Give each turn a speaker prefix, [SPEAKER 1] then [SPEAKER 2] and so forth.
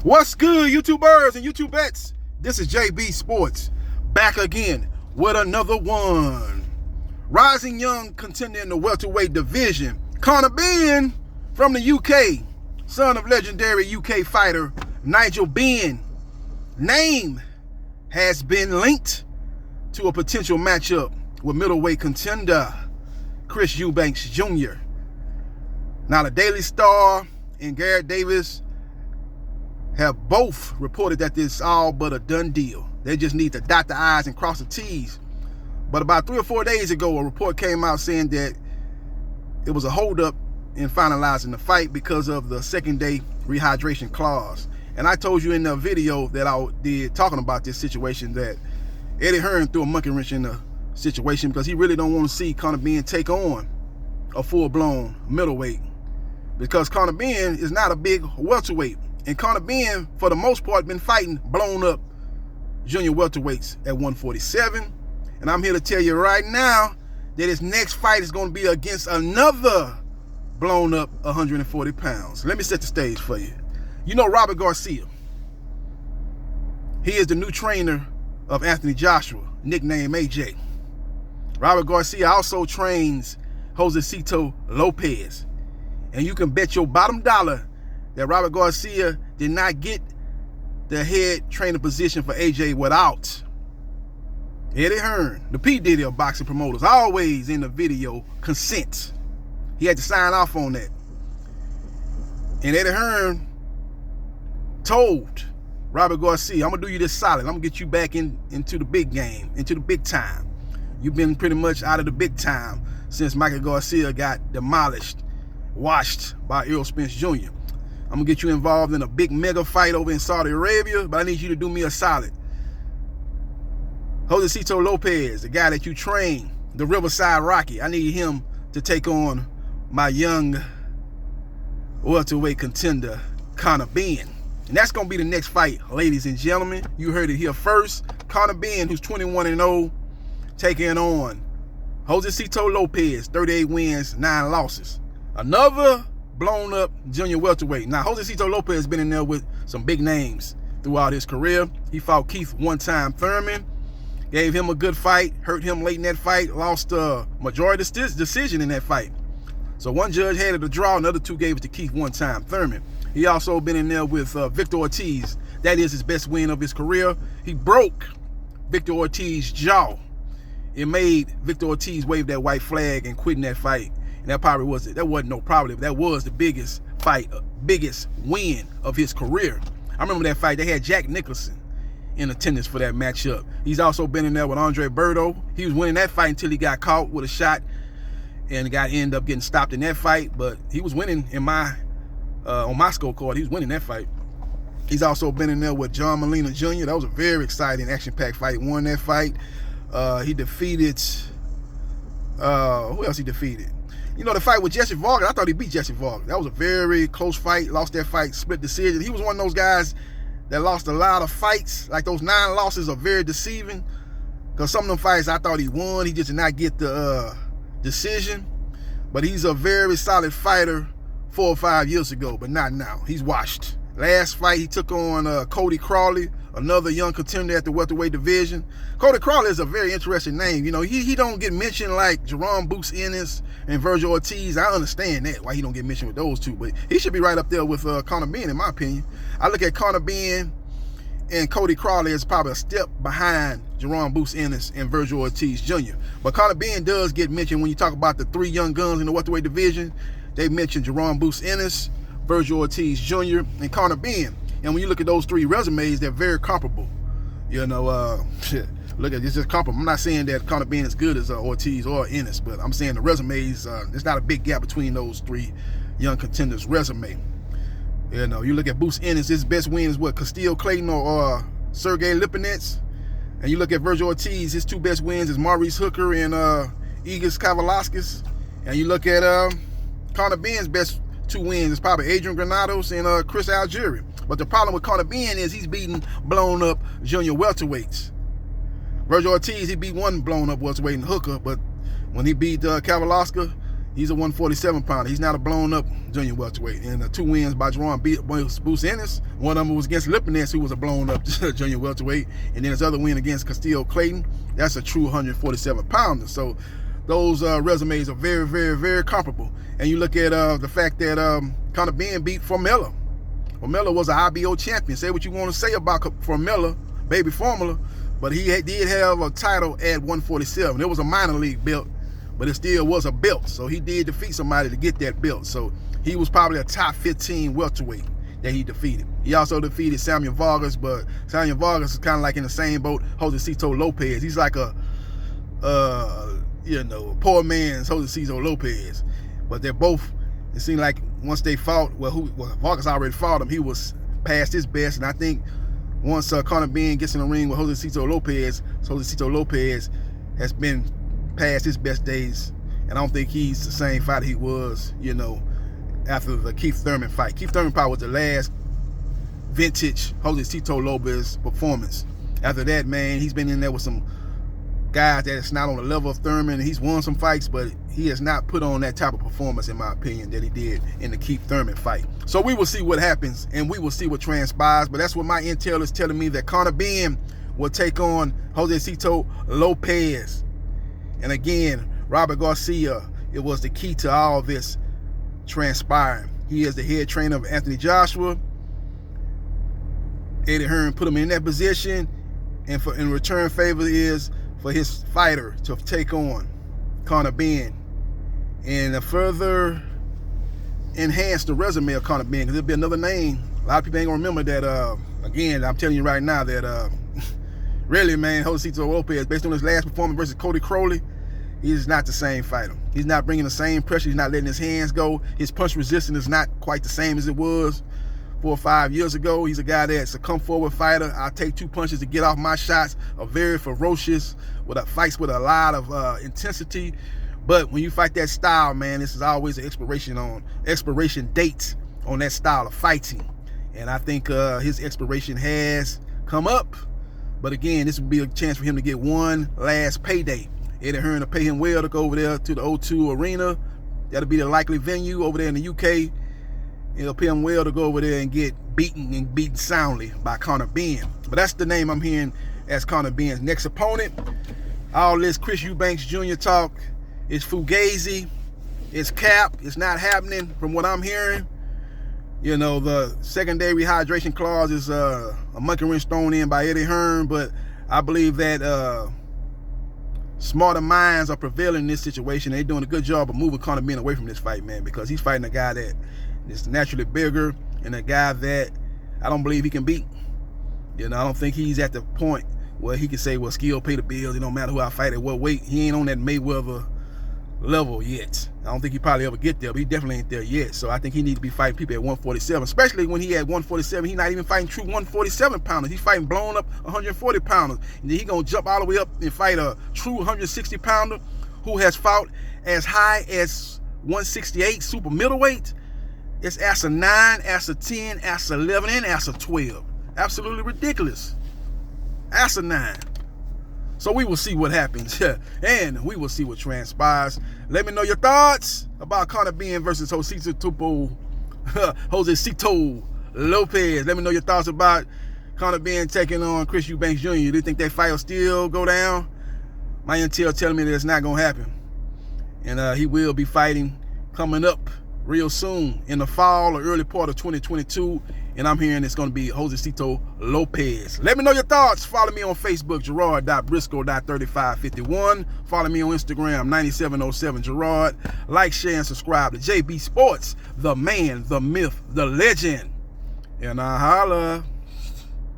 [SPEAKER 1] What's good, YouTubers and YouTubettes? This is JBsports back again with another one. Rising young contender in the welterweight division, Conor Benn from the UK, son of legendary UK fighter Nigel Benn. Name has been linked to a potential matchup with middleweight contender Chris Eubanks Jr. Now, the Daily Star and Garrett Davis have both reported that this is all but a done deal. They just need to dot the I's and cross the T's. But about 3 or 4 days ago, a report came out saying that it was a holdup in finalizing the fight because of the second-day rehydration clause. And I told you in the video that I did talking about this situation that Eddie Hearn threw a monkey wrench in the situation because he really don't want to see Conor Benn take on a full-blown middleweight, because Conor Benn is not a big welterweight. And Conor Benn, for the most part, been fighting blown up junior welterweights at 147. And I'm here to tell you right now that his next fight is going to be against another blown up 140 pounds. Let me set the stage for you. You know Robert Garcia. He is the new trainer of Anthony Joshua, nicknamed AJ. Robert Garcia also trains Jossiesito Lopez. And you can bet your bottom dollar that Robert Garcia did not get the head trainer position for AJ without Eddie Hearn, the P. Diddy of boxing promoters, always in the video, consent. He had to sign off on that. And Eddie Hearn told Robert Garcia, I'm going to do you this solid. I'm going to get you back into the big game, into the big time. You've been pretty much out of the big time since Michael Garcia got demolished, washed by Errol Spence Jr. I'm going to get you involved in a big mega fight over in Saudi Arabia, but I need you to do me a solid. Jossiesito Lopez, the guy that you train, the Riverside Rocky, I need him to take on my young welterweight contender, Conor Benn. And that's going to be the next fight, ladies and gentlemen. You heard it here first. Conor Benn, who's 21-0, taking on Jossiesito Lopez, 38 wins, 9 losses. Another blown up junior welterweight. Now, Jossiesito Lopez has been in there with some big names throughout his career. He fought Keith one-time Thurman, gave him a good fight, hurt him late in that fight, lost a majority decision in that fight. So one judge had it a draw, another two gave it to Keith one-time Thurman. He also been in there with Victor Ortiz. That is his best win of his career. He broke Victor Ortiz's jaw. It made Victor Ortiz wave that white flag and quit in that fight. And that probably wasn't no problem. That was the biggest fight, biggest win of his career. I remember that fight. They had Jack Nicholson in attendance for that matchup. He's also been in there with Andre Berto. He was winning that fight until he got caught with a shot and ended up getting stopped in that fight. But he was winning in my on my scorecard. He was winning that fight. He's also been in there with John Molina Jr. That was a very exciting, action-packed fight. He won that fight. He defeated who else he defeated? You know, the fight with Jesse Vargas, I thought he beat Jesse Vargas. That was a very close fight. Lost that fight, split decision. He was one of those guys that lost a lot of fights. Like, those 9 losses are very deceiving, because some of them fights I thought he won. He just did not get the decision. But he's a very solid fighter 4 or 5 years ago, but not now. He's washed. Last fight, he took on Cody Crawley, another young contender at the welterweight division. Cody Crawley is a very interesting name. You know, he don't get mentioned like Jerome Boots Ennis and Virgil Ortiz. I understand that, why he don't get mentioned with those two, but he should be right up there with Conor Benn, in my opinion. I look at Conor Benn and Cody Crawley as probably a step behind Jerome Boots Ennis and Virgil Ortiz Jr. But Conor Benn does get mentioned when you talk about the 3 young guns in the welterweight division. They mentioned Jerome Boots Ennis, Virgil Ortiz Jr., and Conor Benn. And when you look at those 3 resumes, they're very comparable. You know, look at this, just comparable. I'm not saying that Conor Benn is good as Ortiz or Ennis, but I'm saying the resumes, there's not a big gap between those 3 young contenders' resume. You know, you look at Boots Ennis, his best win is what, Castillo Clayton or Sergey Lipinets. And you look at Virgil Ortiz, his 2 best wins is Maurice Hooker and Igor Kavalauskas. And you look at Conor Benn's best 2 wins is probably Adrian Granados and Chris Algieri. But the problem with Conor Benn is he's beating blown up junior welterweights. Virgil Ortiz, he beat one blown up welterweight in Hooker, but when he beat Kavalauskas, He's a 147 pounder. He's not a blown up junior welterweight. And 2 wins by Jerome Boots Ennis. One of them was against Lipinets, who was a blown up junior welterweight. And then his other win against Castillo Clayton, that's a true 147 pounder. So those resumes are very, very, very comparable. And you look at the fact that Conor Benn beat Formella. Formella was an IBO champion. Say what you want to say about Formella, baby formula, but he did have a title at 147. It was a minor league belt, but it still was a belt. So he did defeat somebody to get that belt. So he was probably a top 15 welterweight that he defeated. He also defeated Samuel Vargas, but Samuel Vargas is kind of like in the same boat Jossiesito Lopez. He's like a poor man's Jossiesito Lopez. But they're both, it seemed like once they fought, Vargas already fought him, he was past his best. And I think once Conor Benn gets in the ring with Jossiesito Lopez has been past his best days. And I don't think he's the same fighter he was, after the Keith Thurman fight. Keith Thurman fight was the last vintage Jossiesito Lopez performance. After that, man, he's been in there with some guys that's not on the level of Thurman. He's won some fights, but he has not put on that type of performance, in my opinion, that he did in the Keith Thurman fight. So we will see what happens, and we will see what transpires. But that's what my intel is telling me, that Conor Benn will take on Jossiesito Lopez. And again, Robert Garcia, it was the key to all this transpiring. He is the head trainer of Anthony Joshua. Eddie Hearn put him in that position, and in return favor is for his fighter to take on Conor Benn and further enhance the resume of Conor Benn, because there'll be another name. A lot of people ain't gonna remember that. Again, I'm telling you right now that really, man, Jossiesito Lopez, based on his last performance versus Cody Crowley, he's not the same fighter. He's not bringing the same pressure. He's not letting his hands go. His punch resistance is not quite the same as it was 4 or 5 years ago. He's a guy that's a come-forward fighter. I'll take 2 punches to get off my shots. A very ferocious, fights with a lot of intensity. But when you fight that style, man, this is always an expiration date on that style of fighting. And I think his expiration has come up. But again, this would be a chance for him to get one last payday. Eddie Hearn to pay him well to go over there to the O2 Arena. That'll be the likely venue over there in the UK. It'll pay him well to go over there and get beaten soundly by Conor Benn. But that's the name I'm hearing as Conor Benn's next opponent. All this Chris Eubanks Jr. talk is fugazi, it's cap, it's not happening from what I'm hearing. The secondary hydration clause is a monkey wrench thrown in by Eddie Hearn, but I believe that smarter minds are prevailing in this situation. They're doing a good job of moving Conor Benn away from this fight, man, because he's fighting a guy that is naturally bigger and a guy that I don't believe he can beat. I don't think he's at the point where he can say, well, skill pay the bills. It don't matter who I fight at what weight. He ain't on that Mayweather level yet. I don't think he probably ever get there, but he definitely ain't there yet. So I think he needs to be fighting people at 147, especially when he at 147. He's not even fighting true 147 pounders. He's fighting blown up 140 pounders. And then he gonna jump all the way up and fight a true 160 pounder who has fought as high as 168 super middleweight. It's ASA 9, ASA 10, ASA 11, and ASA 12. Absolutely ridiculous. ASA 9. So we will see what happens, and we will see what transpires. Let me know your thoughts about Conor Benn versus Jossiesito Lopez. Let me know your thoughts about Conor Benn taking on Chris Eubanks Jr. Do you think that fight will still go down? My intel telling me that it's not going to happen. And he will be fighting coming up real soon in the fall or early part of 2022. And I'm hearing it's going to be Jossiesito Lopez. Let me know your thoughts. Follow me on Facebook, Gerard.Briscoe.3551. Follow me on Instagram, 9707Gerard. Like, share, and subscribe to JB Sports, the man, the myth, the legend. And I holla.